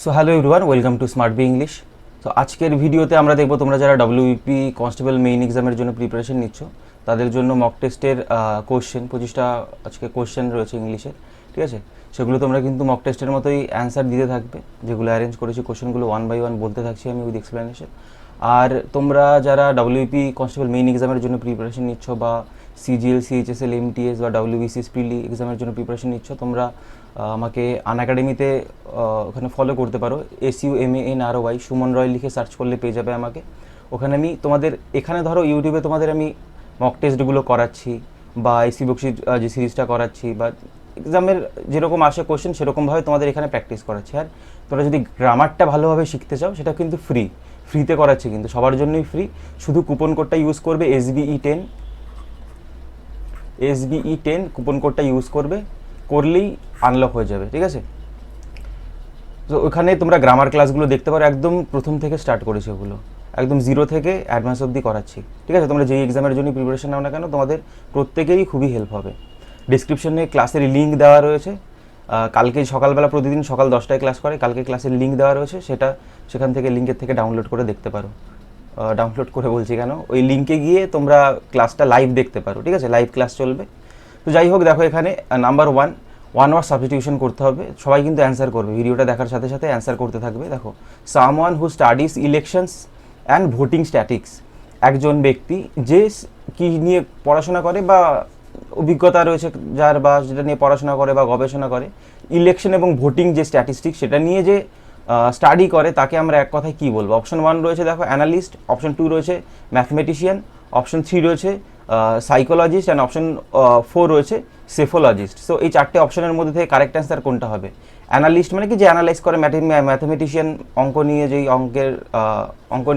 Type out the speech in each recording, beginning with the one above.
So hello everyone, welcome to Smart Be English. তো আজকের ভিডিওতে আমরা দেখব তোমরা যারা ডব্লিউপি কনস্টেবল মেইন এক্সামের জন্য প্রিপারেশন নিচ্ছ তাদের জন্য মক টেস্টের কোশ্চেন 25টা আজকে কোশ্চেন রয়েছে ইংলিশের, ঠিক আছে? সেগুলো তোমরা কিন্তু মক টেস্টের মতোই অ্যান্সার দিতে থাকবে, যেগুলো অ্যারেঞ্জ করেছি কোশ্চেনগুলো ওয়ান বাই ওয়ান বলতে থাকছি আমি উইথ এক্সপ্লেনেশন। আর তোমরা যারা ডব্লিউপি কনস্টেবল মেইন এক্সামের জন্য প্রিপারেশন নিচ্ছ বা সিজিএল, সিএইচএসএল, এমটিএস বা ডব্লিউবিসিএস প্রিলি এক্সামের জন্য প্রিপারেশন নিচ্ছ, তোমরা আমাকে আনএকাডেমিতে ওখানে ফলো করতে পারো। SUMANROY সুমন রয় লিখে সার্চ করলে পেয়ে যাবে আমাকে। ওখানে আমি তোমাদের এখানে ধরো ইউটিউবে তোমাদের আমি মক টেস্টগুলো করাচ্ছি বা এসি বক্সির যে সিরিজটা করাচ্ছি বা এক্সামের যেরকম আসে কোশ্চেন সেরকমভাবে তোমাদের এখানে প্র্যাকটিস করাচ্ছি। আর তোমরা যদি গ্রামারটা ভালোভাবে শিখতে চাও সেটা কিন্তু ফ্রিতে করাচ্ছি, কিন্তু সবার জন্যই ফ্রি। শুধু কুপন কোডটা ইউজ করবে SBE10 কুপন কোডটা ইউজ করলেই আনলক হয়ে যাবে, ঠিক আছে? তো ওখানে তোমরা গ্রামার ক্লাসগুলো দেখতে পারো, একদম প্রথম থেকে স্টার্ট করেছি ওগুলো, একদম জিরো থেকে অ্যাডভান্স অবধি করাচ্ছি, ঠিক আছে? তোমরা যেই এক্সামের জন্য প্রিপারেশন নাও না কেন তোমাদের প্রত্যেকেরই খুবই হেল্প হবে। ডিসক্রিপশনে ক্লাসের লিঙ্ক দেওয়া রয়েছে। কালকে সকালবেলা প্রতিদিন সকাল 10টায় ক্লাস করে, কালকে ক্লাসের লিঙ্ক দেওয়া রয়েছে, সেখান থেকে লিঙ্কের থেকে ডাউনলোড করে দেখতে পারো। ডাউনলোড করে বলছি কেন, ওই লিঙ্কে গিয়ে তোমরা ক্লাসটা লাইভ দেখতে পারো, ঠিক আছে? লাইভ ক্লাস চলবে। তো যাই হোক, দেখো এখানে নাম্বার ওয়ান ওয়ার্ড সাবস্টিটিউশন করতে হবে। সবাই কিন্তু অ্যান্সার করবে, ভিডিওটা দেখার সাথে সাথে অ্যান্সার করতে থাকবে। দেখো, someone who studies elections and voting statics, একজন ব্যক্তি যে কি নিয়ে পড়াশোনা করে বা অভিজ্ঞতা রয়েছে যার, বা যেটা নিয়ে পড়াশোনা করে বা গবেষণা করে, ইলেকশন এবং ভোটিং যে স্ট্যাটিস্টিক্স সেটা নিয়ে যে স্টাডি করে, তাকে আমরা এক কথায় কী বলবো? অপশন 1 রয়েছে দেখো অ্যানালিস্ট, অপশন 2 রয়েছে ম্যাথমেটিশিয়ান, অপশন 3 রয়েছে সাইকোলজিস্ট, অ্যান্ড অপশন 4 রয়েছে সেফোলজিস্ট। সো এই চারটে অপশনের মধ্যে থেকে কারেক্ট অ্যান্সার কোনটা হবে? অ্যানালিস্ট মানে কি, যে অ্যানালাইজ করে, ম্যাথমেটিশিয়ান অঙ্ক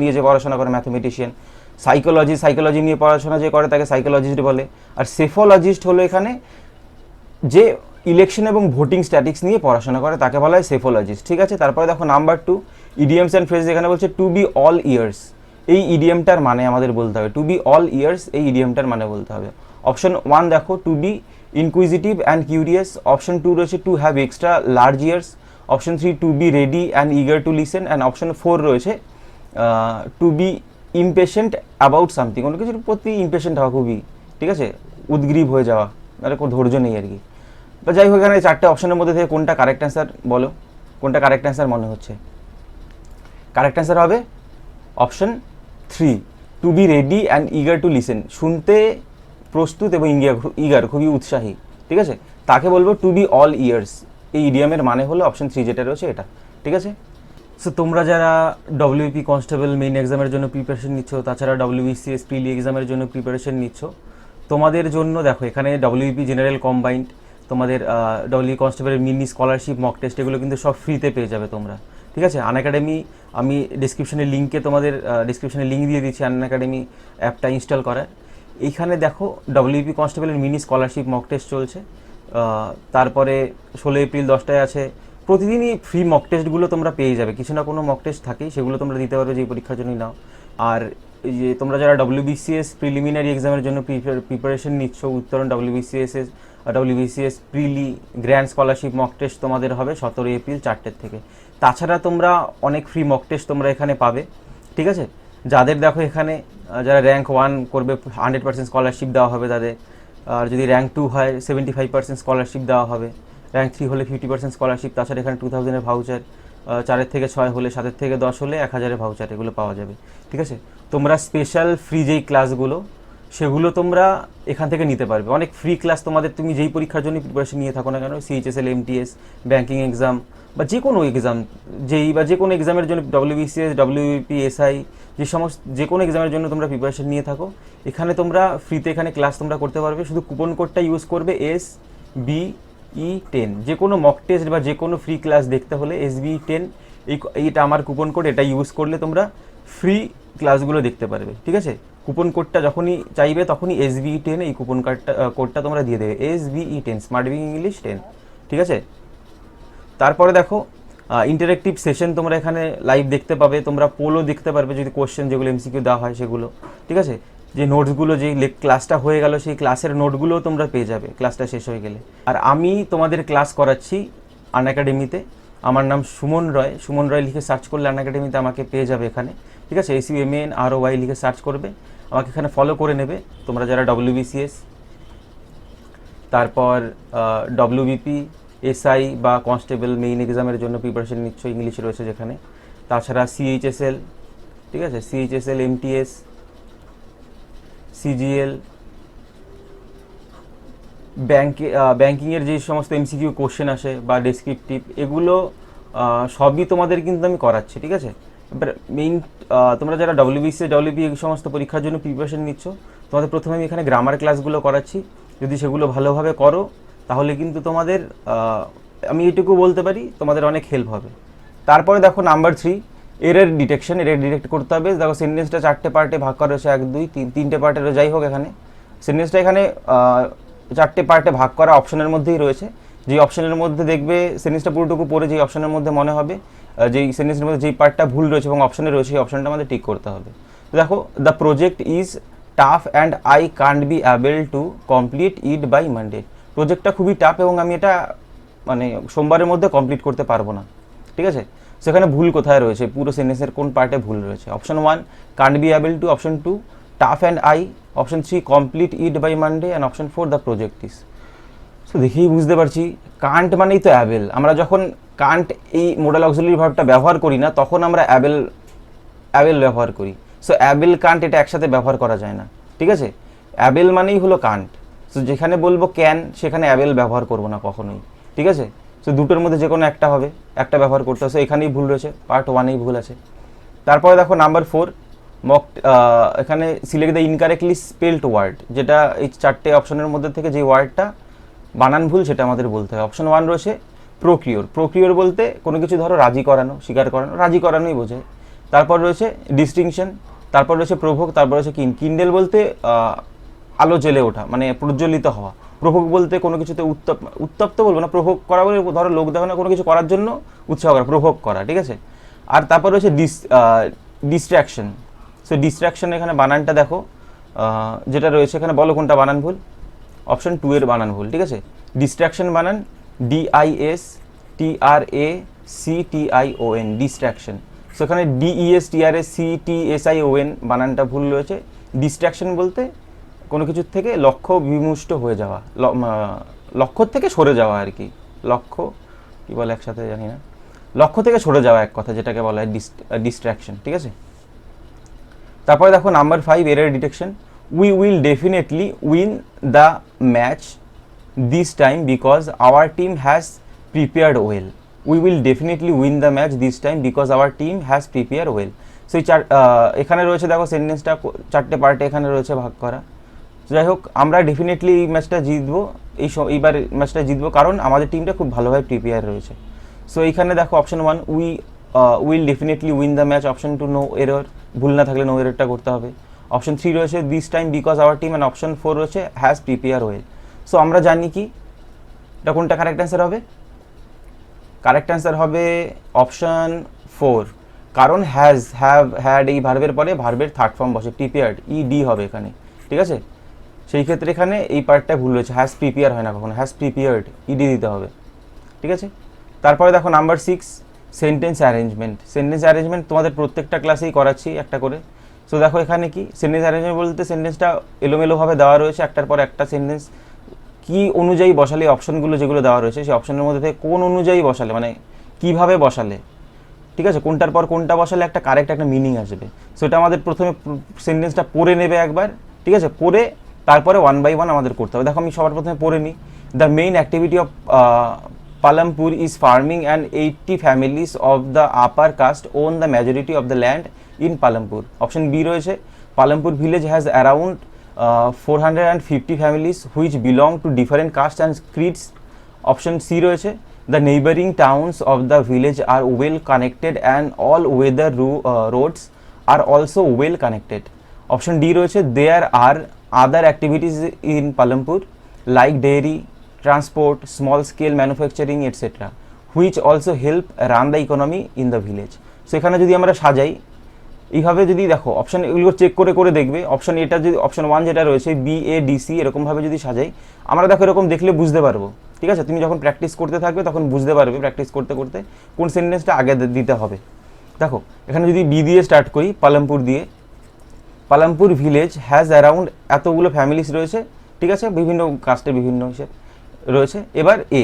নিয়ে যে পড়াশোনা করে ম্যাথমেটিশিয়ান। সাইকোলজি নিয়ে পড়াশোনা যে করে তাকে সাইকোলজিস্ট বলে। আর সেফোলজিস্ট হলো এখানে যে ইলেকশন এবং ভোটিং স্ট্যাটিক্স নিয়ে পড়াশোনা করে তাকে বলা হয় সেফোলজিস্ট, ঠিক আছে? তারপরে দেখো নাম্বার 2 ইডিয়ামস অ্যান্ড ফ্রেজ, এখানে বলছে টু বি অল ইয়ার্স। এই ইডিয়ামটার মানে আমাদের বলতে হবে, টু বি অল ইয়ার্স এই ইডিয়ামটার মানে বলতে হবে। অপশন 1 দেখো to be inquisitive and curious, option 2 রয়েছে to have extra large ears, option 3 to be ready and eager to listen, and option 4 রয়েছে to be impatient about something, কোনো কিছুর প্রতি ইমপেশেন্ট হওয়া, খুবই, ঠিক আছে, উদ্গ্রীব হয়ে যাওয়া, মানে কোনো ধৈর্য নেই আর কি। বা যাই হোক, এখানে চারটে অপশনের মধ্যে থেকে কোনটা কারেক্ট অ্যান্সার বলো? কোনটা কারেক্ট অ্যান্সার মনে হচ্ছে? কারেক্ট অ্যান্সার হবে option 3 to be ready and eager to listen, শুনতে প্রস্তুত এবং ইগার খুবই উৎসাহী, ঠিক আছে? তাকে বলবো টু বি অল ইয়ার্স। এই ইডিয়ামের মানে হলো অপশন 3 যেটা রয়েছে এটা, ঠিক আছে? সো তোমরা যারা ডব্লিউপি কনস্টেবল মেইন এক্সামের জন্য প্রিপারেশন নিচ্ছ, তাছাড়া ডব্লিউবিসিএস প্রিলি এক্সামের জন্য প্রিপারেশন নিচ্ছ, তোমাদের জন্য দেখো এখানে ডব্লিউপি জেনারেল কম্বাইন্ড, তোমাদের ডব্লিউ কনস্টেবলের মিনি স্কলারশিপ, মক টেস্ট, এগুলো কিন্তু সব ফ্রিতে পেয়ে যাবে তোমরা, ঠিক আছে? আনএকাডেমি আমি ডিসক্রিপশনের লিঙ্কে তোমাদের ডিসক্রিপশনে লিঙ্ক দিয়ে দিচ্ছি আনএকাডেমি অ্যাপটা ইনস্টল করার। এইখানে দেখো ডব্লিউপি কনস্টেবলের মিনি স্কলারশিপ মক টেস্ট চলছে। তারপরে 16 এপ্রিল 10টায় আছে। প্রতিদিনই ফ্রি মক টেস্টগুলো তোমরা পেয়ে যাবে, কিছু না কোনো মক টেস্ট থাকেই, সেগুলো তোমরা দিতে পারবে যেই পরীক্ষার জন্যই নাও। আর এই যে তোমরা যারা ডব্লিউবিসিএস প্রিলিমিনারি এক্সামের জন্য প্রিপারেশন নিচ্ছ, উত্তরণ ডব্লিউবিসিএস প্রিলি গ্র্যান্ড স্কলারশিপ মক টেস্ট তোমাদের হবে 17 এপ্রিল 4টের থেকে। তাছাড়া তোমরা অনেক ফ্রি মক টেস্ট তোমরা এখানে পাবে, ঠিক আছে? যাদের দেখো এখানে যারা র্যাঙ্ক 1 করবে 100% স্কলারশিপ দেওয়া হবে তাদের, আর যদি র্যাঙ্ক 2 হয় 75% স্কলারশিপ দেওয়া হবে, র্যাঙ্ক 3 হলে 50% স্কলারশিপ। তাছাড়া এখানে 2000-এর ভাউচার, 4 থেকে 6 হলে, 7 থেকে 10 হলে 1000-এর ভাউচার, এগুলো পাওয়া যাবে, ঠিক আছে? তোমরা স্পেশাল ফ্রি যেই ক্লাসগুলো সেগুলো তোমরা এখান থেকে নিতে পারবে। অনেক ফ্রি ক্লাস তোমাদের, তুমি যেই পরীক্ষার জন্য প্রিপারেশন নিয়ে থাকো না কেন, সিএইচএসএল, এমটিএস, ব্যাঙ্কিং এক্সাম বা যে কোনো এক্সাম, যে কোনো এক্সামের জন্য, ডব্লিউবিসিএস, ডব্লিউপি, এসআই, যে কোনো এক্সামের জন্য তোমরা প্রিপারেশন নিয়ে থাকো, এখানে তোমরা ফ্রিতে এখানে ক্লাস তোমরা করতে পারবে। শুধু কুপন কোডটা ইউজ করবে SBE10। যে কোনো মক টেস্ট বা যে কোনো ফ্রি ক্লাস দেখতে হলে SBE10, এইটা আমার কুপন কোড, এটা ইউজ করলে তোমরা ফ্রি ক্লাসগুলো দেখতে পারবে, ঠিক আছে? কুপন কোডটা যখনই চাইবে তখনই SBE10 এই কুপন কোডটা তোমরা দিয়ে দেবে, SBE10 স্মার্ট বি ইংলিশ 10, ঠিক আছে? তারপরে দেখো ইন্টারেক্টিভ সেশন তোমরা এখানে লাইভ দেখতে পাবে, তোমরা পোলও দেখতে পারবে যদি কোশ্চেন যেগুলো এমসিকিউ দেওয়া হয় সেগুলো, ঠিক আছে? যে নোটসগুলো, যে ক্লাসটা হয়ে গেল সেই ক্লাসের নোটগুলোও তোমরা পেয়ে যাবে ক্লাসটা শেষ হয়ে গেলে। আর আমি তোমাদের ক্লাস করাচ্ছি আনএকাডেমিতে, আমার নাম সুমন রয়, সুমন রয় লিখে সার্চ করলে আনএকাডেমিতে আমাকে পেয়ে যাবে এখানে, ঠিক আছে। SUMANROY লিখে সার্চ করবে, আমাকে এখানে ফলো করে নেবে তোমরা যারা WBCS, তারপর WBP, SI বা কনস্টেবল মেইন এক্সামের জন্য প্রিপারেশন নিচ্ছ, ইংলিশ রয়েছে যেখানে। তাছাড়া CHSL, ঠিক আছে, CHSL, MTS, CGL, ব্যাঙ্কিংয়ের যে সমস্ত MCQ কোশ্চেন আসে বা ডেসক্রিপটিভ, এগুলো সবই তোমাদের কিন্তু আমি করাচ্ছি, ঠিক আছে। এবার মেইন তোমরা যারা WBCS, WP এই সমস্ত পরীক্ষার জন্য প্রিপারেশন নিচ্ছ, তোমাদের প্রথমে আমি এখানে গ্রামার ক্লাসগুলো করাচ্ছি। যদি সেগুলো ভালোভাবে করো তাহলে কিন্তু তোমাদের আমি এটুকু বলতে পারি তোমাদের অনেক হেল্প হবে। তারপরে দেখো number 3, error detection. Error detect করতে হবে। দেখো সেন্টেন্সটা 4টে পার্টে ভাগ করা হয়েছে, 1 2 3, 3টে পার্টের, যাই হোক এখানে সেন্টেন্সটা এখানে 4টে পার্টে ভাগ করা অপশনের মধ্যেই রয়েছে। যেই অপশনের মধ্যে দেখবে সেন্টেন্সটা পুরোটুকু পড়ে যেই অপশনের মধ্যে মনে হবে যেই সেন্টেন্সের মধ্যে যেই পার্টটা ভুল রয়েছে এবং অপশনে রয়েছে সেই অপশনটা আমাদের টিক করতে হবে। তো দেখো, the project is tough and I can't be able to complete it by Monday. প্রজেক্টটা খুবই টাফ এবং আমি এটা মানে সোমবারের মধ্যে কমপ্লিট করতে পারবো না, ঠিক আছে। সেখানে ভুল কোথায় রয়েছে, পুরো সেন্টেন্সের কোন পার্টে ভুল রয়েছে? Option 1 can't be able to, option 2 tough and I, option 3 complete it by Monday, and option 4 the project is. So দেখেই বুঝতে পারছি কান্ট মানেই তো অ্যাবেল। আমরা যখন কান্ট এই মোডাল অক্সিলারি ভার্বটা ব্যবহার করি না, তখন আমরা অ্যাবেল ব্যবহার করি। সো অ্যাবেল কান্ট এটা একসাথে ব্যবহার করা যায় না, ঠিক আছে। অ্যাবেল মানেই হলো কান্ট। সো যেখানে বলবো ক্যান, সেখানে অ্যাবেল ব্যবহার করবো না কখনোই, ঠিক আছে। সো দুটোর মধ্যে যে কোনো একটা হবে, একটা ব্যবহার করতে হবে। সো এখানেই ভুল রয়েছে, পার্ট 1এই ভুল আছে। তারপরে দেখো নাম্বার 4, এখানে select the incorrectly spelled word, যেটা এই 4টে অপশনের মধ্যে থেকে যে ওয়ার্ডটা বানান ভুল সেটা আমাদের বলতে হবে। অপশন 1 রয়েছে প্রোকিওর। প্রোকিওর বলতে কোনো কিছু ধরো রাজি করানো, স্বীকার করানো, রাজি করানোই বোঝায়। তারপর রয়েছে ডিস্টিংশন, তারপর রয়েছে প্রভোগ, তারপর রয়েছে কিন্ডেল বলতে আলো জ্বেলে ওঠা, মানে প্রজ্বলিত হওয়া। প্রভোগ বলতে কোনো কিছুতে উত্তপ্ত বলবো না, প্রভোগ করা বলে ধরো লোক দেখানো, কোনো কিছু করার জন্য উৎসাহ করা, প্রভোগ করা, ঠিক আছে। আর তারপর রয়েছে ডিস্ট্র্যাকশন। সো ডিস্ট্র্যাকশন এখানে বানানটা দেখো যেটা রয়েছে এখানে, বলো কোনটা বানান ভুল? অপশন 2 এর বানান ভুল, ঠিক আছে। ডিস্ট্র্যাকশন বানান DISTRACTION, ডিস্ট্র্যাকশন। সো এখানে DESTRACTSION বানানটা ভুল রয়েছে। ডিস্ট্র্যাকশন বলতে কোনো কিছুর থেকে লক্ষ্য বিমুষ্ট হয়ে যাওয়া, লক্ষ্য থেকে সরে যাওয়া আর কি। লক্ষ্য কী বলে একসাথে জানি না, লক্ষ্য থেকে সরে যাওয়া এক কথা, যেটাকে বলা হয় ডিস্ট্র্যাকশন, ঠিক আছে। তারপরে দেখো number 5, error detection. We will definitely win the match this time because our team has prepared well. We will definitely win the match this time because our team has prepared well. So এখানে রয়েছে দেখো সেন্টেন্সটা 4টে পার্টে এখানে রয়েছে ভাগ করা। যাই হোক, আমরা ডেফিনেটলি এই ম্যাচটা জিতবো, এইবার ম্যাচটা জিতবো কারণ আমাদের টিমটা খুব ভালোভাবে প্রিপেয়ার রয়েছে। সো এইখানে দেখো option 1 will definitely win the match, option 2 no error, ভুল না থাকলে নো এররটা করতে হবে। অপশন 3 রয়েছে this time because our team, and option 4 রয়েছে হ্যাজ প্রিপেয়ার ওয়েল। সো আমরা জানি কি এটা কোনটা কারেক্ট অ্যান্সার হবে? কারেক্ট অ্যান্সার হবে অপশন 4, কারণ হ্যাড এই ভার্বের পরে ভার্বের থার্ড ফর্ম বসে, প্রিপেয়ার্ড, ED হবে এখানে, ঠিক আছে। সেই ক্ষেত্রে এখানে এই পার্টটা ভুল রয়েছে, হ্যাজ প্রিপেয়ার হয় না কখনো, হ্যাজ প্রিপেয়ার্ড, ED দিতে হবে, ঠিক আছে। তারপরে দেখো number 6, sentence arrangement. Sentence arrangement তোমাদের প্রত্যেকটা ক্লাসেই করাচ্ছি একটা করে। সো দেখো এখানে কি সেন্টেন্স অ্যারেঞ্জমেন্ট বলতে সেন্টেন্সটা এলোমেলোভাবে দেওয়া রয়েছে, একটার পর একটা সেন্টেন্স কি অনুযায়ী বসালে, অপশনগুলো যেগুলো দেওয়া রয়েছে সেই অপশনের মধ্যে থেকে কোন অনুযায়ী বসালে, মানে কিভাবে বসালে, ঠিক আছে, কোনটার পর কোনটা বসালে একটা কারেক্ট একটা মিনিং আসবে। সো এটা আমাদের প্রথমে সেন্টেন্সটা পড়ে নেবে একবার, ঠিক আছে। পড়ে তারপরে 1 by 1 আমাদের করতে হবে। দেখো আমি সবার প্রথমে পড়ে নিই। The main activity of Palampur is farming and 80 families of the upper caste own the majority of the land in Palampur. Option B রয়েছে Palampur village has around 450 families which belong to different castes and creeds. Option C রয়েছে the neighboring towns of the village are well connected and all weather roads are also well connected. Option D রয়েছে there are other activities in Palampur like dairy, transport, small scale manufacturing etc. which also help run the economy in the village. So এখানে যদি আমরা সাজাই এইভাবে, যদি দেখো option এগুলো check করে করে দেখবে, অপশন এটা যদি অপশন 1 যেটা রয়েছে BADC এরকমভাবে যদি সাজাই আমরা, দেখো এরকম দেখলে বুঝতে পারবো, ঠিক আছে, তুমি যখন প্র্যাকটিস করতে থাকবে তখন বুঝতে পারবে প্র্যাকটিস করতে করতে কোন সেন্টেন্সটা আগে দিতে হবে। দেখো এখানে যদি বি দিয়ে স্টার্ট করি, পালামপুর দিয়ে, পালামপুর ভিলেজ হ্যাজ অ্যারাউন্ড এতগুলো ফ্যামিলিস রয়েছে, ঠিক আছে, বিভিন্ন কাস্টে বিভিন্ন হিসেবে রয়েছে। এবার এ,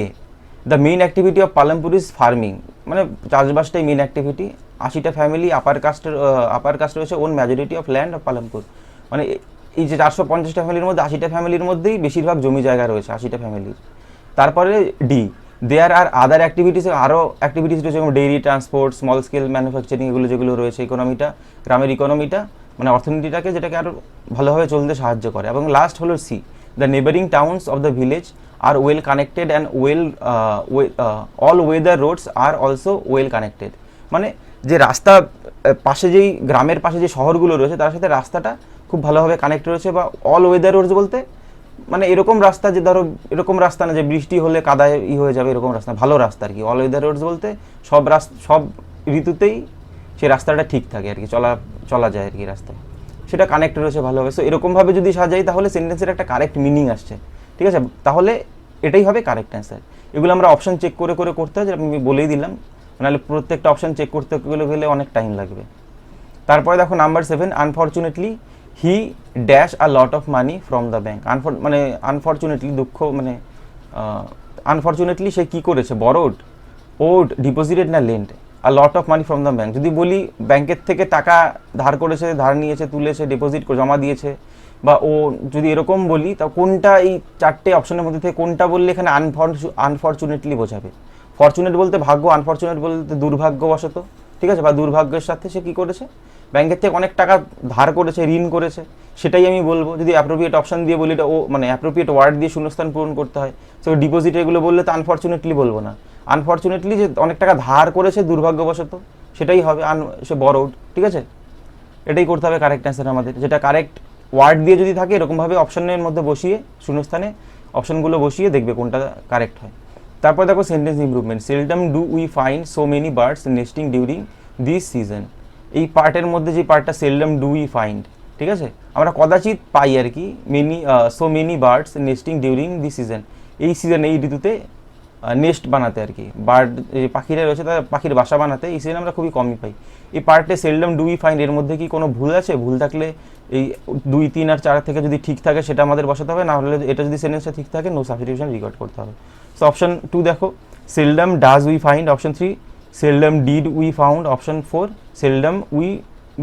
the main activity of Palampur is farming, মানে চাষবাসটাই মেইন অ্যাক্টিভিটি। 80টা ফ্যামিলি আপার কাস্ট রয়েছে, own majority of land of Palampur, মানে এই যে 450টা ফ্যামিলির মধ্যে 80টা ফ্যামিলির মধ্যেই বেশিরভাগ জমি জায়গা রয়েছে 80টা ফ্যামিলির। তারপরে ডি, দেয়ার আর আদার অ্যাক্টিভিটিস, আরও অ্যাক্টিভিটিস রয়েছে যেমন dairy, transport, small scale manufacturing, এগুলো যেগুলো রয়েছে, ইকোনমিটা, গ্রামের ইকোনমিটা, মানে অর্থনীতিটাকে যেটাকে আরও ভালোভাবে চলতে সাহায্য করে। এবং লাস্ট হলো C, the neighbouring towns of the village are well connected and all weather roads are also well connected, মানে যে রাস্তা পাশে যেই গ্রামের পাশে যে শহরগুলো রয়েছে তার সাথে রাস্তাটা খুব ভালোভাবে কানেক্ট রয়েছে। বা অল ওয়েদার রোডস বলতে মানে এরকম রাস্তা যে ধরো এরকম রাস্তা না যে বৃষ্টি হলে কাদায় হয়ে যাবে, এরকম রাস্তা, ভালো রাস্তা আর কি। অল ওয়েদার রোডস বলতে সব ঋতুতেই সেই রাস্তাটা ঠিক থাকে আর কি, চলা যায় আর কি রাস্তায়, সেটা কানেক্ট রয়েছে ভালোভাবে। সো এরকমভাবে যদি সাজাই তাহলে সেন্টেন্সের একটা কারেক্ট মিনিং আসছে, ঠিক আছে, তাহলে এটাই হবে কারেক্ট অ্যান্সার। এগুলো আমরা অপশন চেক করে করে করতে হয়, যেটা আমি বলেই দিলাম, নাহলে প্রত্যেকটা অপশন চেক করতে গেলে অনেক টাইম লাগবে। তারপরে দেখো number 7, unfortunately he dash a lot of money from the bank. মানে আনফর্চুনেটলি দুঃখ, মানে আনফর্চুনেটলি সে কী করেছে, বরোড, ওড, ডিপোজিটেড না lend a lot of money from the bank. যদি বলি ব্যাংকের থেকে টাকা ধার করেছে, ধার নিয়েছে, তুলেছে, ডিপোজিট করে জমা দিয়েছে, বা ও যদি এরকম বলি, তা কোনটা এই 4টে অপশনের মধ্যে থেকে কোনটা বললে এখানে আনফর্চুনেটলি বোঝাবে? ফর্চুনেট বলতে ভাগ্য, আনফর্চুনেট বলতে দুর্ভাগ্যবশত, ঠিক আছে, বা দুর্ভাগ্যের সাথে সে কী করেছে, ব্যাংকের থেকে অনেক টাকা ধার করেছে, ঋণ করেছে, সেটাই আমি বলবো। যদি অ্যাপ্রোপ্রিয়েট অপশন দিয়ে বলি, এটা ও মানে অ্যাপ্রোপ্রিয়েট ওয়ার্ড দিয়ে শূন্যস্থান পূরণ করতে হয়। সো ডিপোজিট এগুলো বললে তো আনফর্চুনেটলি বলবো না, আনফর্চুনেটলি যে অনেক টাকা ধার করেছে দুর্ভাগ্যবশত, সেটাই হবে সে বরোড, ঠিক আছে, এটাই করতে হবে কারেক্ট অ্যান্সার আমাদের। যেটা কারেক্ট ওয়ার্ড দিয়ে যদি থাকে এরকমভাবে অপশনের মধ্যে বসিয়ে শূন্যস্থানে অপশনগুলো বসিয়ে দেখবে কোনটা কারেক্ট হয়। তারপর দেখো sentence improvement, seldom do we find so many birds nesting during this season. এই পার্টের মধ্যে যে পার্টটা সেলডম ডু উই ফাইন্ড, ঠিক আছে, আমরা কদাচিৎ পাই আর কি, so many birds nesting during this season, এই সিজন, এই ঋতুতে নেস্ট বানাতে আর কি, বার্ড যে পাখিরা রয়েছে তার পাখির বাসা বানাতে এই সিজন আমরা খুবই কমই পাই। এই পার্টে সেলডম ডু উই ফাইন্ড, এর মধ্যে কি কোনো ভুল আছে? ভুল থাকলে এই 2, 3 আর 4 থেকে যদি ঠিক থাকে সেটা আমাদের বসাতে হবে, না হলে এটা যদি সেন্টেন্সটা ঠিক থাকে নো সাবস্টিটিউশন রেকর্ড করতে হবে। সো অপশন 2 দেখো, seldom does we find, option 3 seldom did we found, option 4 seldom we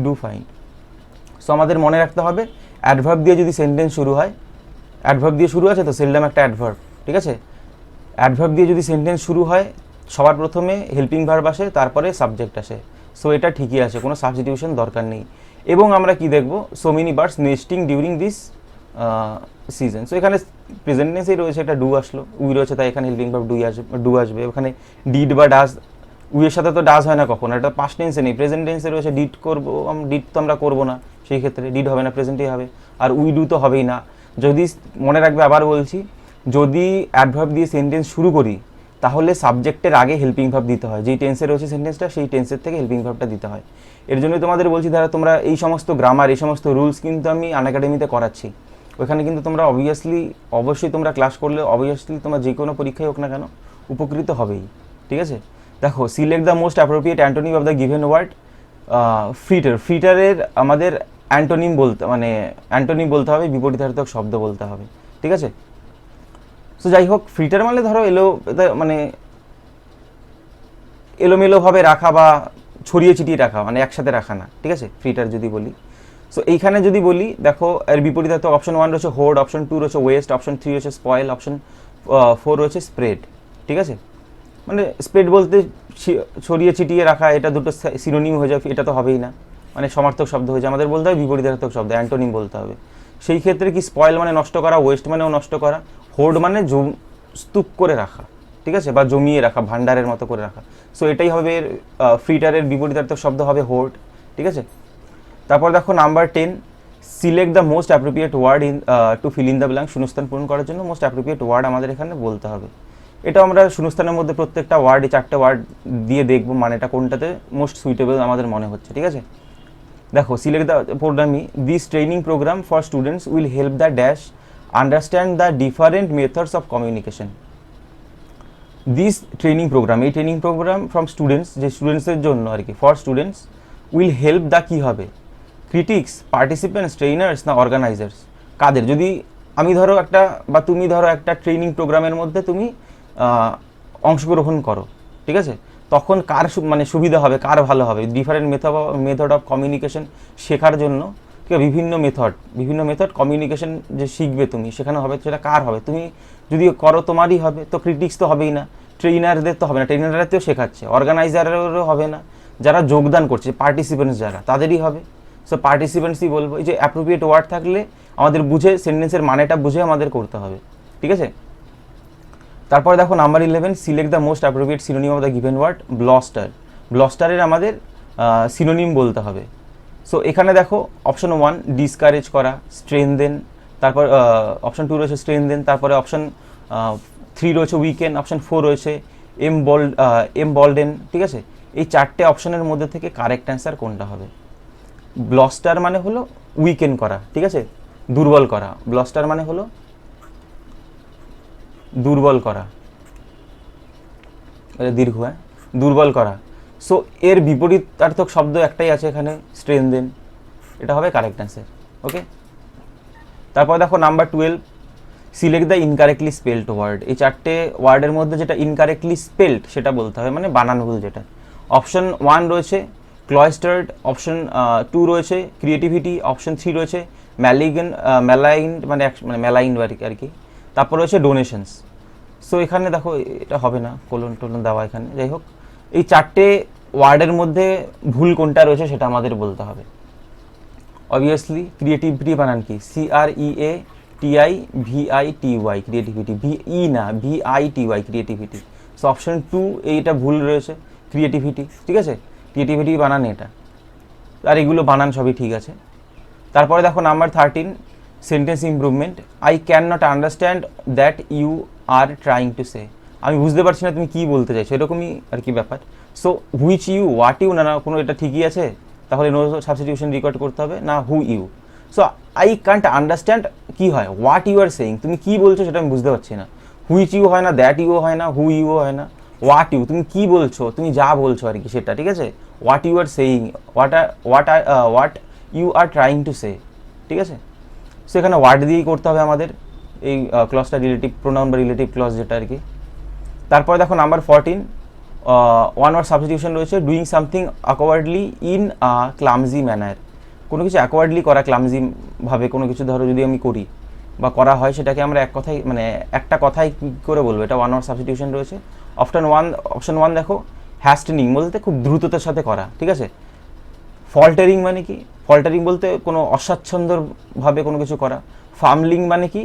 do find. So আমাদের মনে রাখতে হবে অ্যাডভার্ব দিয়ে যদি সেন্টেন্স শুরু হয়, অ্যাডভার্ব দিয়ে শুরু আছে তো সেলডম একটা অ্যাডভার্ব, ঠিক আছে, অ্যাডভার্ব দিয়ে যদি সেন্টেন্স শুরু হয় সবার প্রথমে হেল্পিং ভার্ব আসে, তারপরে সাবজেক্ট আসে। সো এটা ঠিকই আছে, কোনো সাবস্টিটিউশন দরকার নেই। এবং আমরা কি দেখব, so many birds nesting during this season. So এখানে প্রেজেন্ট টেন্সেই রয়েছে, এটা ডু আসলো, উই রয়েছে, তাই এখানে হেল্পিং ভার্ব ডু আসবে। ওখানে ডিড বা ডাজ, উইয়ের সাথে তো ডাজ হয় না কখনো, এটা পাস্ট টেন্সে নেই, প্রেজেন্ট টেন্সে রয়েছে। ডিড করবো, ডিড তো আমরা করবো না, সেই ক্ষেত্রে ডিড হবে না, প্রেজেন্টেই হবে। আর উই ডু তো হবেই না। যদি মনে রাখবে, আবার বলছি, যদি অ্যাডভার্ব দিয়ে সেন্টেন্স শুরু করি তাহলে সাবজেক্টের আগে হেল্পিং ভার্ব দিতে হয়, যেই টেন্সে রয়েছে সেন্টেন্সটা সেই টেন্সের থেকে হেল্পিং ভার্বটা দিতে হয়। এর জন্যই তোমাদের বলছি, ধরো তোমরা এই সমস্ত গ্রামার, এই সমস্ত রুলস কিন্তু আমি আনএকাডেমিতে করাচ্ছি, ওইখানে কিন্তু তোমরা অবশ্যই তোমরা ক্লাস করলে অবভিয়াসলি তোমরা যে কোনো পরীক্ষায় হোক না কেন উপকৃত হবেই, ঠিক আছে। দেখো, select the most appropriate antonym of the given word. ফ্রিটারের আমাদের অ্যান্টোনিম বলতে হবে, বিপরীতার্থক শব্দ বলতে হবে, ঠিক আছে। সো যাই হোক, ফ্রিটার মানে ধরো মানে এলোমেলোভাবে রাখা বা ছড়িয়ে ছিটিয়ে রাখা, মানে একসাথে রাখা না, ঠিক আছে, ফ্রিটার যদি বলি। সো এইখানে যদি বলি, দেখো এর বিপরীতার্থক অপশন 1 রয়েছে হোর্ড, অপশন 2 রয়েছে ওয়েস্ট, অপশন 3 রয়েছে স্পয়েল, অপশন 4 রয়েছে স্প্রেড, ঠিক আছে। মানে স্প্রেড বলতে ছড়িয়ে ছিটিয়ে রাখা, এটা দুটো সিনোনিম হয়ে যায়, এটা তো হবেই না, মানে সমার্থক শব্দ হয়ে যায়, আমাদের বলতে হবে বিপরীতার্থক শব্দ, অ্যান্টোনিম বলতে হবে। সেই ক্ষেত্রে কি, স্পয়েল মানে নষ্ট করা, ওয়েস্ট মানেও নষ্ট করা, হোর্ড মানে স্তূপ করে রাখা, ঠিক আছে, বা জমিয়ে রাখা, ভান্ডারের মতো করে রাখা। সো এটাই হবে ফ্রিটারের বিপরীতার্থক শব্দ হবে হোর্ড, ঠিক আছে। তারপর দেখো number 10, select the most appropriate word to fill in the blank. শূন্যস্থান পূরণ করার জন্য মোস্ট অ্যাপ্রোপ্রিয়েট ওয়ার্ড আমাদের এখানে বলতে হবে। এটা আমরা শূন্যস্থানের মধ্যে প্রত্যেকটা ওয়ার্ডে 4টে ওয়ার্ড দিয়ে দেখবো মানেটা কোনটাতে মোস্ট সুইটেবল আমাদের মনে হচ্ছে, ঠিক আছে। দেখো, সিলেক্ট দ্য প্রোগ্রামই, this training program for students will help the dash understand the different methods of communication. This training program, এই ট্রেনিং প্রোগ্রাম ফ্রম স্টুডেন্টস, যে স্টুডেন্টসের জন্য আর কি, for students, will help the কী হবে, ক্রিটিক্স, পার্টিসিপেন্টস, ট্রেনার্স না অর্গানাইজার্স, কাদের? যদি আমি ধরো একটা বা তুমি ধরো একটা ট্রেনিং প্রোগ্রামের মধ্যে তুমি অংশগ্রহণ করো, ঠিক আছে, তখন কার মানে সুবিধা হবে, কার ভালো হবে? ডিফারেন্ট মেথড অফ কমিউনিকেশন শেখার জন্য, ঠিক আছে, বিভিন্ন মেথড কমিউনিকেশন যে শিখবে তুমি, সেখানে হবে, সেটা কার হবে? তুমি যদি করো তোমারই হবে, তো ক্রিটিক্স তো হবেই না, ট্রেনারদের তো হবে না, ট্রেনাররাতেও শেখাচ্ছে, অর্গানাইজারেরও হবে না, যারা যোগদান করছে পার্টিসিপেন্টস যারা, তাদেরই হবে। সো পার্টিসিপেন্টসই বলবো। এই যে অ্যাপ্রোপ্রিয়েট ওয়ার্ড থাকলে আমাদের বুঝে সেন্টেন্সের মানেটা বুঝে আমাদের করতে হবে, ঠিক আছে। তারপরে দেখো number 11, select the most appropriate synonym of the given word. Bluster, ব্লস্টারের আমাদের সিনোনিম বলতে হবে। সো এখানে দেখো অপশন 1 ডিসকারেজ করা, স্ট্রেনদেন, তারপর অপশন 2 রয়েছে স্ট্রেনদেন, তারপরে অপশন 3 রয়েছে উইকেন, অপশন 4 রয়েছে এমবল্ডেন, ঠিক আছে। এই চারটে অপশনের মধ্যে থেকে কারেক্ট অ্যান্সার কোনটা হবে? ব্লস্টার মানে হলো উইকেন করা, ঠিক আছে, দুর্বল করা। ব্লস্টার মানে হলো দুর্বল করা, দীর্ঘ, হ্যাঁ, দুর্বল করা। সো এর বিপরীতার্থক শব্দ একটাই আছে এখানে, স্ট্রেনদেন, এটা হবে কারেক্ট অ্যান্সার। ওকে, তারপর দেখো number 12, select the incorrectly spelled word. এই চারটে ওয়ার্ডের মধ্যে যেটা ইনকারেক্টলি স্পেলড সেটা বলতে হবে, মানে বানান ভুল যেটা। অপশন 1 রয়েছে ক্লয়েস্টার্ড, অপশন 2 রয়েছে ক্রিয়েটিভিটি, অপশন 3 রয়েছে ম্যালাইন্ড, মানে ম্যালাইন্ড আর কি, তারপর রয়েছে ডোনেশনস। সো এখানে দেখো এটা হবে না, কোলন টোলন দেওয়া এখানে, যাই হোক, এই চারটে ওয়ার্ডের মধ্যে ভুল কোনটা রয়েছে সেটা আমাদের বলতে হবে। অবভিয়াসলি ক্রিয়েটিভিটি বানান কি? CREATIVITY, ক্রিয়েটিভিটি, VE না, VITY, ক্রিয়েটিভিটি। সো অপশন 2 এইটা ভুল রয়েছে, ক্রিয়েটিভিটি, ঠিক আছে, ক্রিয়েটিভিটি বানান এটা, আর এগুলো বানান সবই ঠিক আছে। তারপরে দেখো number 13, sentence improvement. I can not understand that you are trying to say, আমি বুঝতে পারছি না তুমি কী বলতে চাইছো, এরকমই আর কি ব্যাপার। So which you, what you, না কোনো, এটা ঠিকই আছে, তাহলে নো সাবস্টিটিউশন রেকর্ড করতে হবে, না who you. So I can't understand কী হয়, হোয়াট ইউ আর সেইং, তুমি কী বলছো সেটা আমি বুঝতে পারছি না। হুইচ ইউ হয় না, দ্যাট ইউ হয় না, হু ইউ হয় না, হোয়াট ইউ, তুমি কী বলছো, তুমি যা বলছো আর কি সেটা, ঠিক আছে। What you are saying, what you are trying to say, ঠিক আছে। সো এখানে ওয়ার্ড দিয়েই করতে হবে আমাদের এই ক্লজটা, রিলেটিভ প্রোনাউন বা রিলেটিভ ক্লজ যেটা আর কি। তারপরে দেখো নাম্বার 14, ওয়ান ওয়ার্ড সাবস্টিটিউশন রয়েছে, doing something awkwardly in a clumsy manner. কোনো কিছু অ্যাকওয়ার্ডলি করা, ক্লামজি ভাবে কোনো কিছু ধরো যদি আমি করি বা করা হয়, সেটাকে আমরা এক কথায়, মানে একটা কথায় কী করে বলবো, এটা ওয়ান ওয়ার্ড সাবস্টিটিউশন রয়েছে। অপশন 1 দেখো, হ্যাস্টেনিং বলতে খুব দ্রুততার সাথে করা, ঠিক আছে। ফল্টারিং মানে কি? ফল্টারিং বলতে কোনো অস্বাচ্ছন্দ্যভাবে কোনো কিছু করা। ফার্মলিং মানে কি?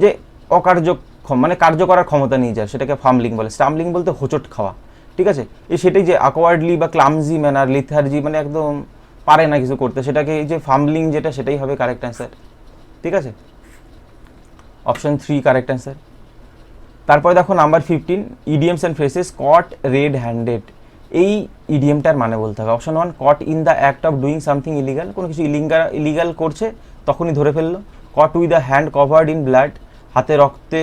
যে অকার্যক্ষম, মানে কার্য করার ক্ষমতা নিয়ে যায়, সেটাকে ফার্মলিং বলে। স্টাম্বলিং বলতে হোঁচট খাওয়া, ঠিক আছে। সেটাই যে অ্যাকওয়ার্ডলি বা ক্লামজি ম্যানার, লিথার্জি মানে একদম পারে না কিছু করতে, সেটাকে এই যে ফার্মলিং যেটা, সেটাই হবে কারেক্ট অ্যান্সার, ঠিক আছে। Option 3 correct answer. তারপরে দেখো number 15, idioms and phrases. Caught red handed, এই ইডিএমটার মানে বলতে হবে। Option 1 caught in the act of doing something illegal, কোনো কিছু ইলিগাল করছে তখনই ধরে ফেললো। Caught with the hand covered in blood, হাতে রক্তে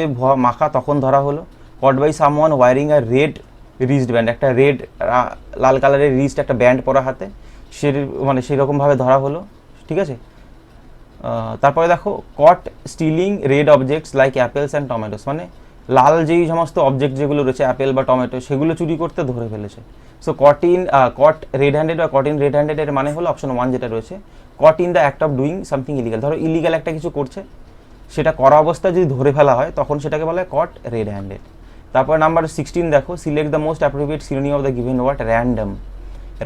মাখা তখন ধরা হলো। Caught by someone wearing a red wrist band, একটা রেড লাল কালারের রিস্ট একটা ব্যান্ড পরা হাতে, সে মানে সেরকমভাবে ধরা হলো, ঠিক আছে। তারপরে দেখো caught stealing red objects like apples and tomatoes, মানে লাল যেই সমস্ত অবজেক্ট যেগুলো রয়েছে অ্যাপেল বা টমেটো, সেগুলো চুরি করতে ধরে ফেলেছে। সো কট রেড হ্যান্ডেড বা কট ইন রেড হ্যান্ডেড এর মানে হলো অপশন 1 যেটা রয়েছে, caught in the act of doing something illegal. ধরো ইলিগাল একটা কিছু করছে, সেটা করা অবস্থায় যদি ধরে ফেলা হয় তখন সেটাকে বলা হয় কট রেড হ্যান্ডেড। তারপর নাম্বার 16 দেখো, select the most appropriate synonym of the given word. Random,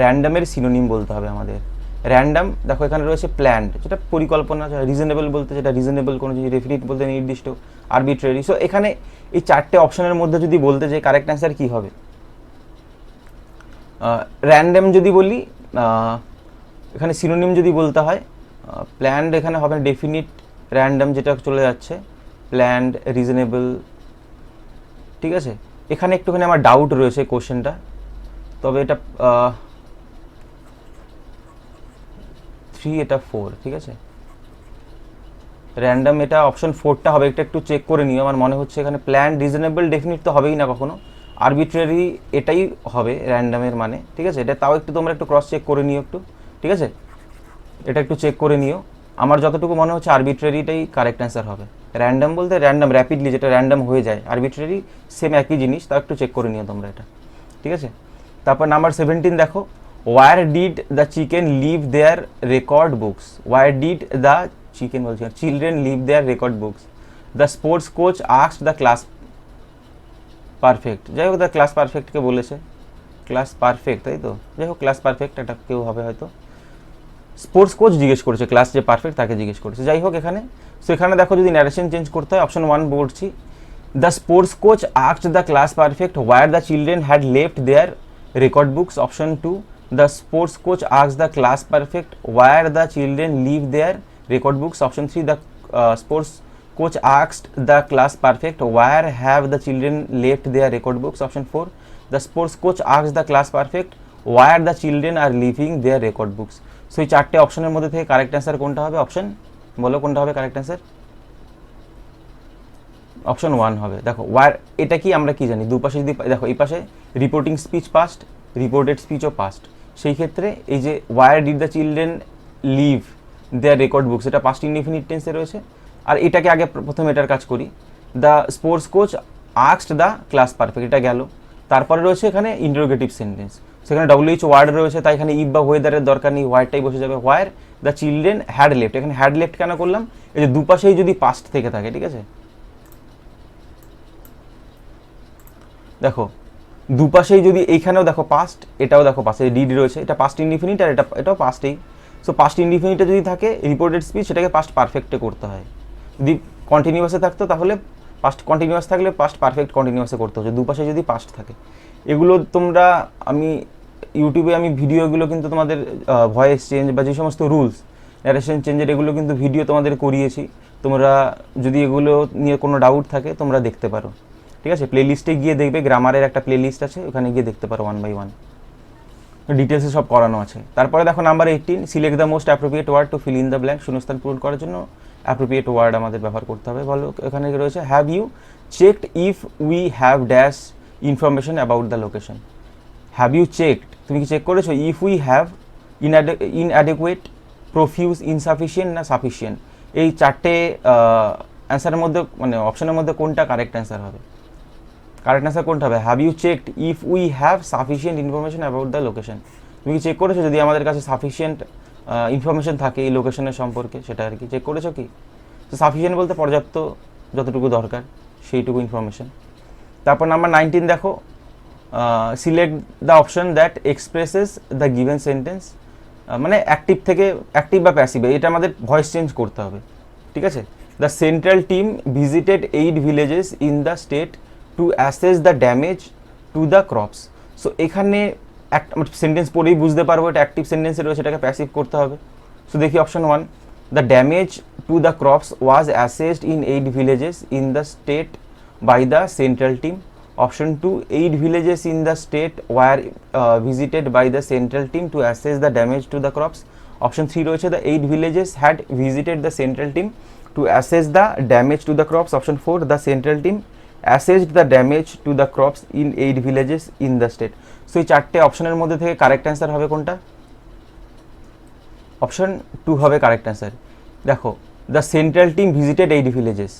র্যান্ডমের সিনোনিম বলতে হবে আমাদের। র্যান্ডম দেখো এখানে রয়েছে প্ল্যান্ড, যেটা পরিকল্পনা, রিজনেবল বলতে যেটা রিজনেবল, কোনো জিনিস ডেফিনিট বলতে নির্দিষ্ট, আরবিট্রারি। সো এখানে এই চারটে অপশনের মধ্যে যদি বলতে যে কারেক্ট অ্যান্সার কী হবে, র্যান্ডম যদি বলি, এখানে সিনোনিম যদি বলতে হয়, প্ল্যান্ড এখানে হবে ডেফিনিট, র্যান্ডম যেটা চলে যাচ্ছে, প্ল্যান্ড, রিজনেবল, ঠিক আছে। এখানে একটুখানি আমার ডাউট রয়েছে কোশ্চেনটা, তবে এটা 3 এটা 4, ঠিক আছে। র্যান্ডম এটা অপশন 4টা হবে, এটা একটু চেক করে নিও, আমার মনে হচ্ছে এখানে প্ল্যান, রিজনেবল ডেফিনিট তো হবেই না কখনো, আরবিট্রারি এটাই হবে র্যান্ডামের মানে, ঠিক আছে। এটা তাও একটু তোমরা একটু ক্রস চেক করে নিও একটু, ঠিক আছে, এটা একটু চেক করে নিও। আমার যতটুকু মনে হচ্ছে আরবিট্রারিটাই কারেক্ট অ্যান্সার হবে। র্যান্ডাম বলতে র্যান্ডাম র্যাপিডলি যেটা র্যান্ডাম হয়ে যায়, আরবিট্রারি সেম একই জিনিস, তাও একটু চেক করে নিও তোমরা এটা, ঠিক আছে। তারপর নাম্বার 17 দেখো, where did the chicken leave their record books, where did the chicken বলছি children leave their record books, the sports coach asked the class perfect, যাই হোক দ্য ক্লাস পারফেক্টকে বলেছে, ক্লাস পারফেক্ট তাই তো, যাই হোক ক্লাস পারফেক্ট এটা কেউ হবে হয়তো, স্পোর্টস কোচ জিজ্ঞেস করেছে, ক্লাস যে পারফেক্ট তাকে জিজ্ঞেস করেছে, যাই হোক এখানে। সো এখানে দেখো যদি ন্যারেশন চেঞ্জ করতে হয়, অপশন 1 বলছি, the sports coach asked the class perfect where the children had left their record books, option 2 the sports coach asked the class perfect where the children leave their record books, option 3 the sports coach asked the class perfect where have the children left their record books, option 4 the sports coach asked the class perfect where the children are leaving their record books। So এই চারটে অপশনের মধ্যে থেকে correct answer কোনটা হবে, option বলো কোনটা হবে কারেক্ট অ্যান্সার, অপশন 1 হবে। দেখো ওয়ার এটা কি আমরা কি জানি, দুপাশে যদি দেখো এই পাশে রিপোর্টিং স্পিচ পাস্ট, রিপোর্টেড স্পিচও পাস্ট, সেই ক্ষেত্রে এই যে where did the children leave their record books এটা পাস্ট ইনডিফিনিট টেন্সে রয়েছে, আর এটাকে আগে প্রথমে এটার কাজ করি, the sports coach asked the class perfect এটা গেল, তারপরে রয়েছে এখানে ইন্টারোগেটিভ সেন্টেন্স, সেখানে ডব্লিউএইচ ওয়ার্ড রয়েছে, তাই এখানে ইফ বা ওয়েদারের দরকার নেই, ওয়ার্ডটাই বসে যাবে, হোয়ার দ্য চিলড্রেন হ্যাড লেফট, এখানে হ্যাড লেফট কেন করলাম, এই যে দুপাশেই যদি পাস্ট থেকে থাকে, ঠিক আছে, দেখো দুপাশেই যদি এইখানেও দেখো পাস্ট, এটাও দেখো পাস্ট, এই ডিড রয়েছে, এটা পাস্ট ইনডিফিনিট আর এটাও পাস্টেই, সো পাস্ট ইনডিফিনিটে যদি থাকে রিপোর্টেড স্পিচ সেটাকে পাস্ট পারফেক্টে করতে হয়, যদি কন্টিনিউয়াসে থাকতো তাহলে পাস্ট কন্টিনিউয়াস থাকলে পাস্ট পারফেক্ট কন্টিনিউয়াসে করতে হচ্ছে, দুপাশে যদি পাস্ট থাকে। এগুলো তোমরা আমি ইউটিউবে আমি ভিডিওগুলো কিন্তু তোমাদের ভয়েস চেঞ্জ বা যে সমস্ত রুলস ন্যারেশন চেঞ্জের এগুলো কিন্তু ভিডিও তোমাদের করিয়েছি, তোমরা যদি এগুলো নিয়ে কোনো ডাউট থাকে তোমরা দেখতে পারো, ঠিক আছে, প্লেলিস্টে গিয়ে দেখবে, গ্রামারের একটা প্লেলিস্ট আছে, ওখানে গিয়ে দেখতে পারো 1 by 1 ডিটেলসে সব করানো আছে। তারপরে দেখো number 18, select the most appropriate word to fill in the blank, শূন্যস্থান পূরণ করার জন্য অ্যাপ্রোপ্রিয়েট ওয়ার্ড আমাদের ব্যবহার করতে হবে। বলো এখানে রয়েছে, have you checked if we have dash information about the location, have you checked তুমি কি চেক করেছো, if we have inadequate, profuse, insufficient না সাফিসিয়েন্ট, এই চারটে অ্যান্সারের মধ্যে মানে অপশনের মধ্যে কোনটা কারেক্ট অ্যান্সার হবে, কারেক্ট অ্যান্সার কোনটা হবে, have you checked if we have sufficient information about the location, তুমি কি চেক করেছো যদি আমাদের কাছে সাফিসিয়েন্ট ইনফরমেশন থাকে এই লোকেশনের সম্পর্কে, সেটা আর কি চেক করেছো কি, তো সাফিসিয়েন্ট বলতে পর্যাপ্ত যতটুকু দরকার সেইটুকু ইনফরমেশন। তারপর নাম্বার 19 দেখো, select the option that expresses the given sentence, মানে অ্যাক্টিভ থেকে অ্যাক্টিভ বা প্যাসিভ, এটা আমাদের ভয়েস চেঞ্জ করতে হবে, ঠিক আছে। The central team visited 8 villages in the state to assess the damage to the crops, so এখানে একটা সেন্টেন্স পড়েই বুঝতে পারবো এটা অ্যাক্টিভ সেন্টেন্সে রয়েছে, এটাকে প্যাসিভ করতে হবে। সো দেখি option 1, the damage to the crops was assessed in 8 villages in the state by the central team, option 2, 8 villages in the state were visited by the central team to assess the damage to the crops, option 3 রয়েছে, the 8 villages had visited the central team to assess the damage to the crops, option 4, the central team assessed the damage to the crops in 8 villages in the state। So এই চারটে অপশনের মধ্যে থেকে correct answer হবে কোনটা, option 2 হবে correct answer. দেখো the central team visited 8 villages,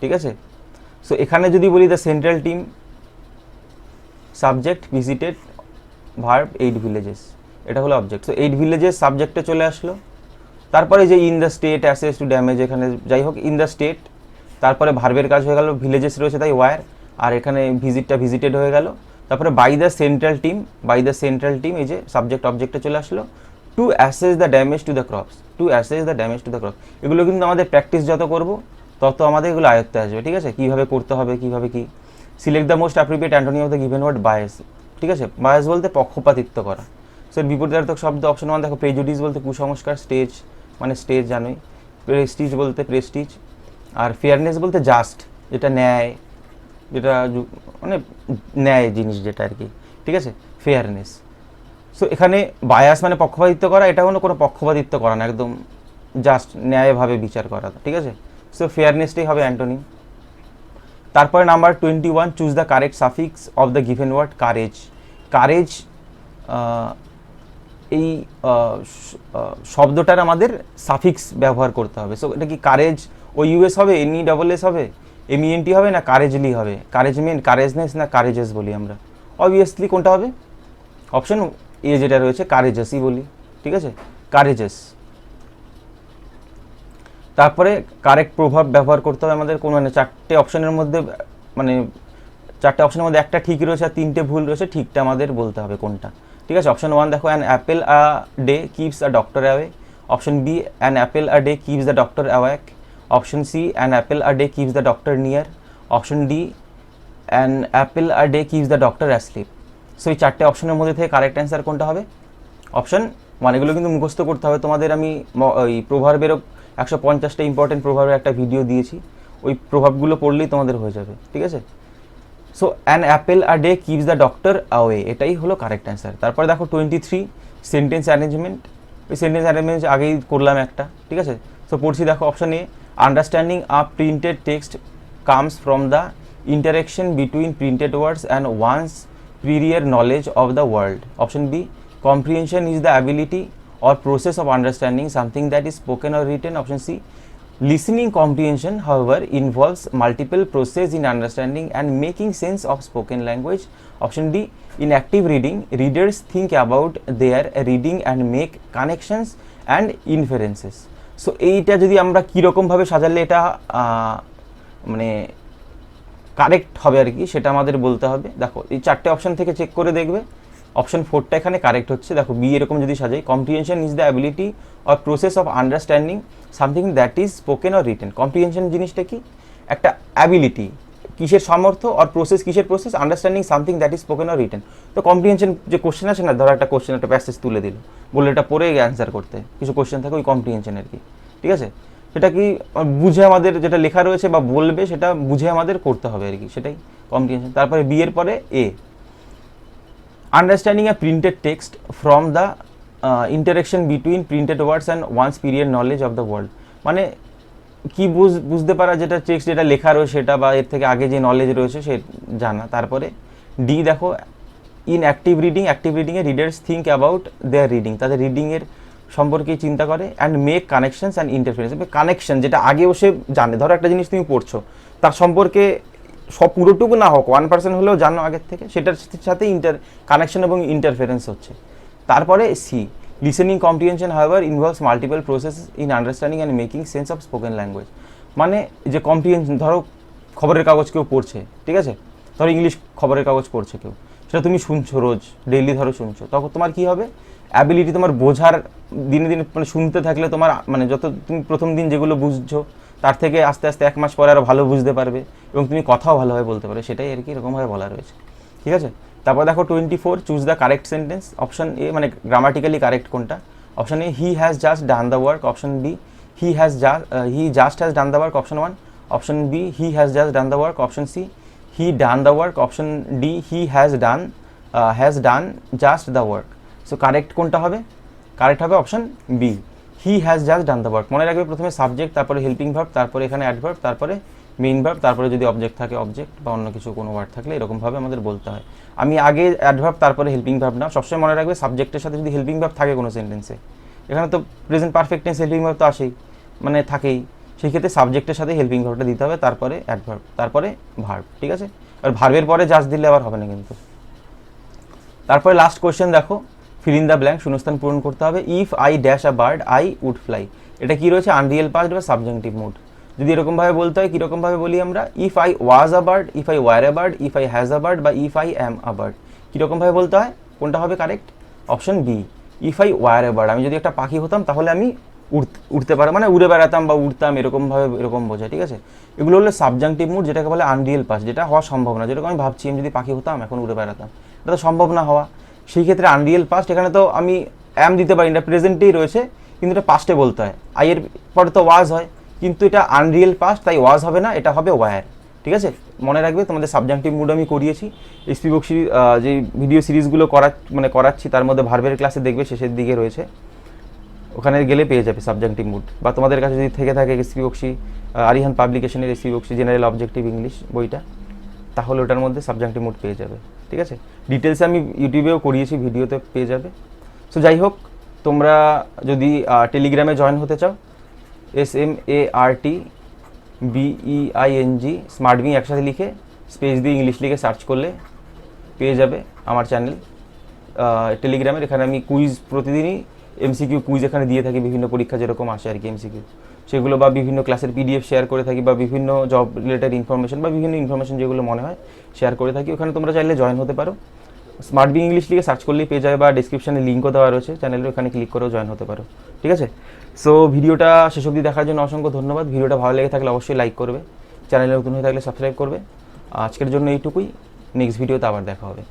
ঠিক আছে, সো এখানে যদি বলি the central team subject, visited verb 8 villages, এটা হলো অবজেক্ট, সো 8 villages সাবজেক্টে চলে আসলো, তারপরে যে in the state assess to damage, এখানে যাই হোক ইন দ্য স্টেট, তারপরে ভার্বের কাজ হয়ে গেল, ভিলেজেস রয়েছে তাই ওয়ার, আর এখানে ভিজিটটা ভিজিটেড হয়ে গেল, তারপরে by the central team, by the central team এই যে সাবজেক্ট অবজেক্টে চলে আসলো, to assess the damage to the crops, to assess the damage to the crops, এগুলো কিন্তু আমাদের প্র্যাকটিস যত করবো তত আমাদের এগুলো আয়ত্তে আসবে, ঠিক আছে, কীভাবে করতে হবে কীভাবে কি। Select the most appropriate antonym of the given word bias, ঠিক আছে, বায়াস বলতে পক্ষপাতিত্ব করা, সো বিপরীতার্থক শব্দ অপশন 1 দেখো, প্রেজুডিস বলতে কুসংস্কার, স্টেজ মানে স্টেজ জানোই, প্রেস্টিজ বলতে প্রেস্টিজ, আর ফেয়ারনেস বলতে জাস্ট, যেটা ন্যায়, যেটা মানে ন্যায় জিনিস যেটা আর কি, ঠিক আছে, ফেয়ারনেস। সো এখানে বায়াস মানে পক্ষপাতিত্ব করা, এটা কোনো পক্ষপাতিত্ব করা না, একদম জাস্ট ন্যায়ভাবে বিচার করা, ঠিক আছে। সো ফেয়ারনেসটাই হবে অ্যান্টোনিম। তারপরে number 21, choose the correct suffix of the given word courage. Courage এই শব্দটার আমাদের সাফিক্স ব্যবহার করতে হবে। সো এটা কি কারেজ ও ইউএস হবে, এনই ডবল এস হবে, এমইএনটি হবে, না কারেজলি হবে? কারেজমেন্ট, কারেজনেস, না কারেজেস বলি আমরা? অবভিয়াসলি কোনটা হবে? অপশন এ যেটা রয়েছে, কারেজাসই বলি, ঠিক আছে, কারেজাস। তারপরে কারেক্ট প্রভাব ব্যবহার করতে হবে আমাদের কোন, মানে চারটে অপশনের মধ্যে, মানে চারটে অপশনের মধ্যে একটা ঠিক রয়েছে আর তিনটে ভুল রয়েছে, ঠিকটা আমাদের বলতে হবে কোনটা, ঠিক আছে। অপশন 1 দেখো, an apple a day keeps a doctor away. Option B, an apple a day keeps the doctor awake. Option C, an apple a day keeps the doctor near. Option D, an apple a day keeps the doctor asleep. So এই চারটে অপশনের মধ্যে থেকে correct answer কোনটা হবে? Option, মানে এগুলো কিন্তু মুখস্থ করতে হবে তোমাদের। আমি ওই প্রভাবেরও 150টা ইম্পর্টেন্ট প্রভাবের একটা ভিডিও দিয়েছি, ওই প্রভাবগুলো পড়লেই তোমাদের হয়ে যাবে, ঠিক আছে। So an apple a day keeps the doctor away, এটাই হলো কারেক্ট অ্যান্সার। তারপরে দেখো 23, সেন্টেন্স অ্যারেঞ্জমেন্ট। ওই সেন্টেন্স অ্যারেঞ্জমেন্ট আগেই করলাম একটা, ঠিক আছে। সো পড়ছি দেখো, option A, understanding a printed text comes from the interaction between printed words and one's prior knowledge of the world. Option B, comprehension is the ability or process of understanding something that is spoken or written. Option C, listening comprehension, however, involves multiple process in understanding and making sense of spoken language. Option D, in active reading, readers think about their reading and make connections and inferences. So এইটা যদি আমরা কীরকমভাবে সাজালে এটা মানে correct হবে আর কি, সেটা আমাদের বলতে হবে। দেখো এই চারটে অপশন থেকে চেক করে দেখবে, অপশন 4টা এখানে কারেক্ট হচ্ছে। দেখো বি এরকম যদি সাজাই, comprehension is the ability or process of understanding something that is spoken or written. Comprehension জিনিসটা কি? একটা অ্যাবিলিটি, কিসের সামর্থ্য, অর প্রসেস কিসের process, understanding something that is spoken or written. তো কম্প্রিহেনশন যে কোশ্চেন আছে না, ধরো একটা কোশ্চেন, একটা প্যাসেজ তুলে দিল, বলে এটা পড়ে অ্যান্সার করতে, কিছু কোশ্চেন থাকে, ওই কম্প্রিহেনশন আর কি, ঠিক আছে। সেটা কি বুঝে আমাদের যেটা লেখা রয়েছে বা বলবে সেটা বুঝে আমাদের করতে হবে আর কি, সেটাই কম্প্রিহেনশন। তারপরে বি এর পরে A, understanding a printed text from the interaction between printed words and one's period knowledge of the world. মানে কি বুঝতে পারা, যেটা টেক্সট যেটা লেখা রয়েছে সেটা, বা এর থেকে আগে যে নলেজ রয়েছে সে জানা। তারপরে ডি দেখো, ইন অ্যাক্টিভ রিডিং, অ্যাক্টিভ রিডিংয়ে readers think about their reading, তাদের রিডিংয়ের সম্পর্কে চিন্তা করে, and make connections and interference. Connection যেটা আগেও সে জানে, ধরো একটা জিনিস তুমি পড়ছো, তার সম্পর্কে সব পুরোটুকু না হোক 1% হলেও জানো আগের থেকে, সেটার সাথে কানেকশন এবং ইন্টারফারেন্স হচ্ছে। তারপরে C, listening comprehension however involves multiple process in understanding and making sense of spoken language. মানে যে কম্প্রিহেনশন, ধরো খবরের কাগজ কেউ পড়ছে, ঠিক আছে, ধরো ইংলিশ খবরের কাগজ পড়ছে কেউ, সেটা তুমি শুনছো রোজ, ডেইলি ধরো শুনছো, তখন তোমার কী হবে, অ্যাবিলিটি তোমার বোঝার দিনে দিনে, মানে শুনতে থাকলে তোমার, মানে যত তুমি প্রথম দিন যেগুলো বুঝছো তার থেকে আস্তে আস্তে 1 মাস পরে আরও ভালো বুঝতে পারবে, এবং তুমি কথাও ভালোভাবে বলতে পারবে, সেটাই আর কি এরকমভাবে বলা রয়েছে, ঠিক আছে। তারপর দেখো 24, choose the correct sentence. Option A, মানে গ্রামাটিক্যালি কারেক্ট কোনটা? Option A, he has just done the work. Option B, he just has done the work. Option 1। Option B, he has just done the work. Option C, he done the work. Option D, he has done just the work. So correct কোনটা হবে? Correct হবে option B, he has just done the work. মনে রাখবে প্রথমে subject, তারপরে helping verb, তারপরে এখানে adverb, তারপরে মেইন ভার্ব, তারপরে যদি অবজেক্ট থাকে অবজেক্ট, বা অন্য কিছু কোনো ওয়ার্ড থাকলে এরকমভাবে আমাদের বলতে হয়। আমি আগে অ্যাডভার্ব তারপরে হেল্পিং ভার্ব না, সবসময় মনে রাখবে সাবজেক্টের সাথে যদি হেল্পিং ভার্ব থাকে কোনো সেন্টেন্সে, এখানে তো present perfect tense helping verb তো আসেই, মানে থাকেই, সেই ক্ষেত্রে সাবজেক্টের সাথে হেল্পিং ভার্বটা দিতে হবে, তারপরে অ্যাডভার্ব, তারপরে ভার্ব, ঠিক আছে। আর ভার্বের পরে জাস্ট দিলে আবার হবে না কিন্তু। তারপরে লাস্ট কোয়েশ্চেন দেখো, ফিল ইন দ্য ব্ল্যাঙ্ক, শূন্যস্থান পূরণ করতে হবে। If I dash a bird I would fly, এটা কি রয়েছে? আনরিয়েল পাস্ট বা সাবজেক্টিভ মুড। যদি এরকমভাবে বলতে হয়, কীরকমভাবে বলি আমরা? If I was a bird, if I were a bird, if I has a bird, বা if I am a bird. কীরকমভাবে বলতে হয়? কোনটা হবে correct? Option B, if I were a bird. আমি যদি একটা পাখি হতাম তাহলে আমি উড়তে পারো, মানে উড়ে বেড়াতাম বা উড়তাম, এরকমভাবে এরকম বোঝায়, ঠিক আছে। এগুলো হলো সাবজেক্টিভ মুড, যেটাকে বলে আনরিয়েল পাস্ট, যেটা হওয়া সম্ভব না। যেরকম আমি ভাবছি আমি যদি পাখি হতাম এখন উড়ে বেড়াতাম, এটা তো সম্ভব না হওয়া। সেই ক্ষেত্রে আনরিয়েল পাস্ট, এখানে তো আমি অ্যাম দিতে পারি না, প্রেজেন্টেই রয়েছে, কিন্তু এটা পাস্টে বলতে হয়। আইয়ের পরে তো ওয়াজ হয়, কিন্তু এটা আনরিয়েল পাস্ট, তাই ওয়াজ হবে না, এটা হবে ওয়ার, ঠিক আছে। মনে রাখবে তোমাদের সাবজেক্টিভ মুড আমি করিয়েছি, এসপি বক্সি যে ভিডিও সিরিজগুলো করাচ্ছি তার মধ্যে ভার্বের ক্লাসে দেখবে শেষের দিকে রয়েছে, ওখানে গেলে পেয়ে যাবে সাবজাংটিভ মুড। বা তোমাদের কাছে যদি থেকে থাকে এসপি বক্সি, আরিহান পাবলিকেশনের SP Bakshi general objective English বইটা, তাহলে ওটার মধ্যে সাবজাংটিভ মুড পেয়ে যাবে। ঠিক আছে, ডিটেলসে আমি ইউটিউবেও করিয়েছি, ভিডিওতে পেয়ে যাবে। সো যাই হোক, তোমরা যদি টেলিগ্রামে জয়েন হতে চাও, SMARTBEING স্মার্টবিং একসাথে লিখে স্পেস দিয়ে ইংলিশ লিখে সার্চ করলে পেয়ে যাবে আমার চ্যানেল টেলিগ্রামের। এখানে আমি কুইজ প্রতিদিনই এমসিকিউ কুইজ এখানে দিয়ে থাকি, বিভিন্ন পরীক্ষা যেরকম আসে আর কি এমসিকিউ সেগুলো, বা বিভিন্ন ক্লাসের পিডিএফ শেয়ার করে থাকি, বা বিভিন্ন জব রিলেটেড ইনফরমেশন বা বিভিন্ন ইনফরমেশন যেগুলো মনে হয় শেয়ার করে থাকি। ওখানে তোমরা চাইলে জয়েন হতে পারো। স্মার্টবিং ইংলিশ লিখে সার্চ করলেই পেয়ে যাবে, বা ডিসক্রিপশনে লিঙ্কও দেওয়া রয়েছে চ্যানেলের, ওখানে ক্লিক করেও জয়েন হতে পারো। ঠিক আছে, সো ভিডিওটা শেষ অবধি দেখার জন্য অসংখ্য ধন্যবাদ। ভিডিওটা ভালো লেগে থাকলে অবশ্যই লাইক করবে, চ্যানেলে নতুন হয়ে থাকলে সাবস্ক্রাইব করবে। আজকের জন্য এইটুকুই, নেক্সট ভিডিওতে আবার দেখা হবে।